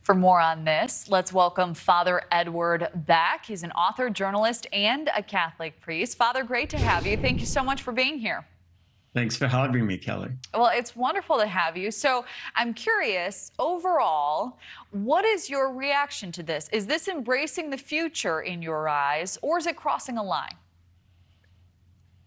For more on this, let's welcome Father Edward Beck. He's an author, journalist, and a Catholic priest. Father, great to have you. Thank you so much for being here. Thanks for having me, Kelly. Well, it's wonderful to have you. So I'm curious, overall, what is your reaction to this? Is this embracing the future in your eyes, or is it crossing a line?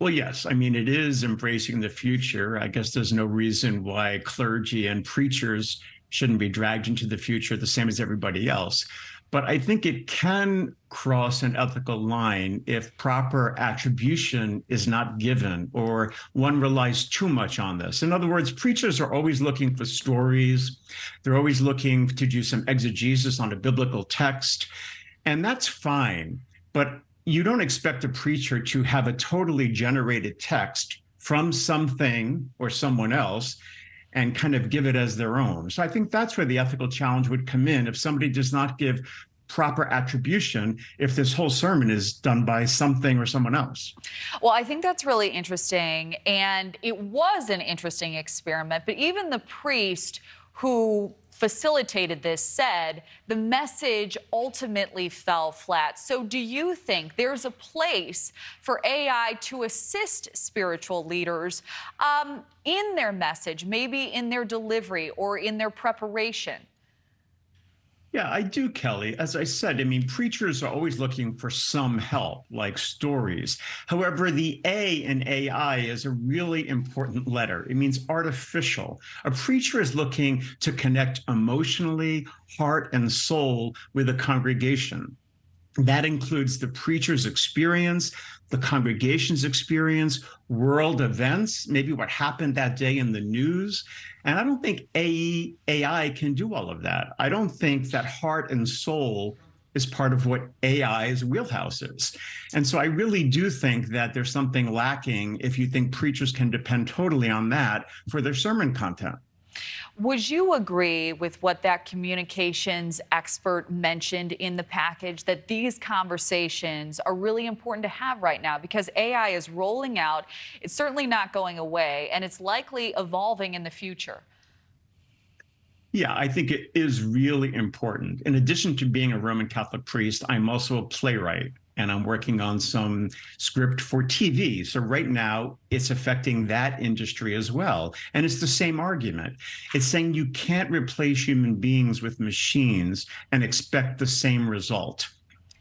Well, yes. I mean, it is embracing the future. I guess there's no reason why clergy and preachers shouldn't be dragged into the future the same as everybody else. But I think it can cross an ethical line if proper attribution is not given or one relies too much on this. In other words, preachers are always looking for stories. They're always looking to do some exegesis on a biblical text, and that's fine. But you don't expect a preacher to have a totally generated text from something or someone else and kind of give it as their own. So I think that's where the ethical challenge would come in if somebody does not give proper attribution, if this whole sermon is done by something or someone else. Well, I think that's really interesting, and it was an interesting experiment, but even the priest who facilitated this said the message ultimately fell flat. So do you think there's a place for AI to assist spiritual leaders in their message, maybe in their delivery or in their preparation? Yeah, I do, Kelly. As I said, I mean, preachers are always looking for some help, like stories. However, the A in AI is a really important letter. It means artificial. A preacher is looking to connect emotionally, heart and soul with a congregation. That includes the preacher's experience, the congregation's experience, world events, maybe what happened that day in the news. And I don't think AI can do all of that. I don't think that heart and soul is part of what AI's wheelhouse is. And so I really do think that there's something lacking if you think preachers can depend totally on that for their sermon content. Would you agree with what that communications expert mentioned in the package, that these conversations are really important to have right now because AI is rolling out, it's certainly not going away, and it's likely evolving in the future? Yeah, I think it is really important. In addition to being a Roman Catholic priest, I'm also a playwright, and I'm working on some script for TV. So right now, it's affecting that industry as well. And it's the same argument. It's saying you can't replace human beings with machines and expect the same result.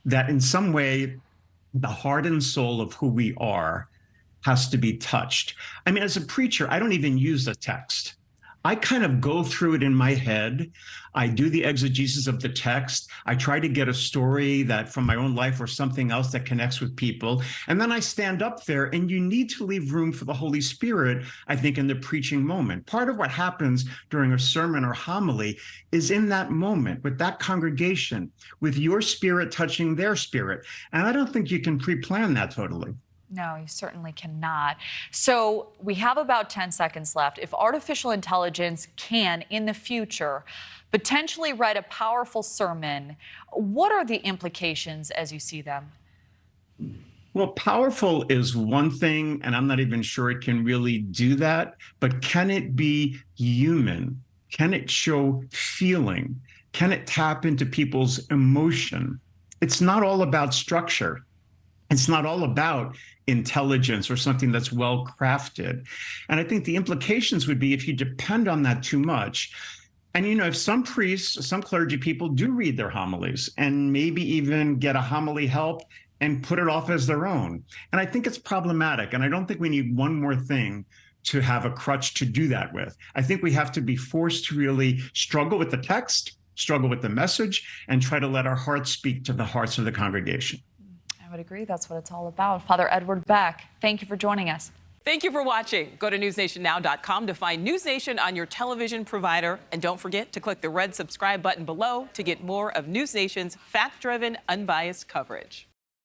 That in some way, the heart and soul of who we are has to be touched. I mean, as a preacher, I don't even use a text. I kind of go through it in my head. I do the exegesis of the text. I try to get a story that from my own life or something else that connects with people. And then I stand up there, and you need to leave room for the Holy Spirit, I think, in the preaching moment. Part of what happens during a sermon or homily is in that moment with that congregation, with your spirit touching their spirit. And I don't think you can pre-plan that totally. No, you certainly cannot. So we have about 10 seconds left. If artificial intelligence can, in the future, potentially write a powerful sermon, what are the implications as you see them? Well, powerful is one thing, and I'm not even sure it can really do that. But can it be human? Can it show feeling? Can it tap into people's emotion? It's not all about structure. It's not all about intelligence or something that's well crafted. And I think the implications would be if you depend on that too much. And, you know, if some priests, some clergy people do read their homilies and maybe even get a homily help and put it off as their own. And I think it's problematic. And I don't think we need one more thing to have a crutch to do that with. I think we have to be forced to really struggle with the text, struggle with the message, and try to let our hearts speak to the hearts of the congregation. I would agree. That's what it's all about. Father Edward Beck, thank you for joining us. Thank you for watching. Go to newsnationnow.com to find News Nation on your television provider. And don't forget to click the red subscribe button below to get more of News Nation's fact-driven, unbiased coverage.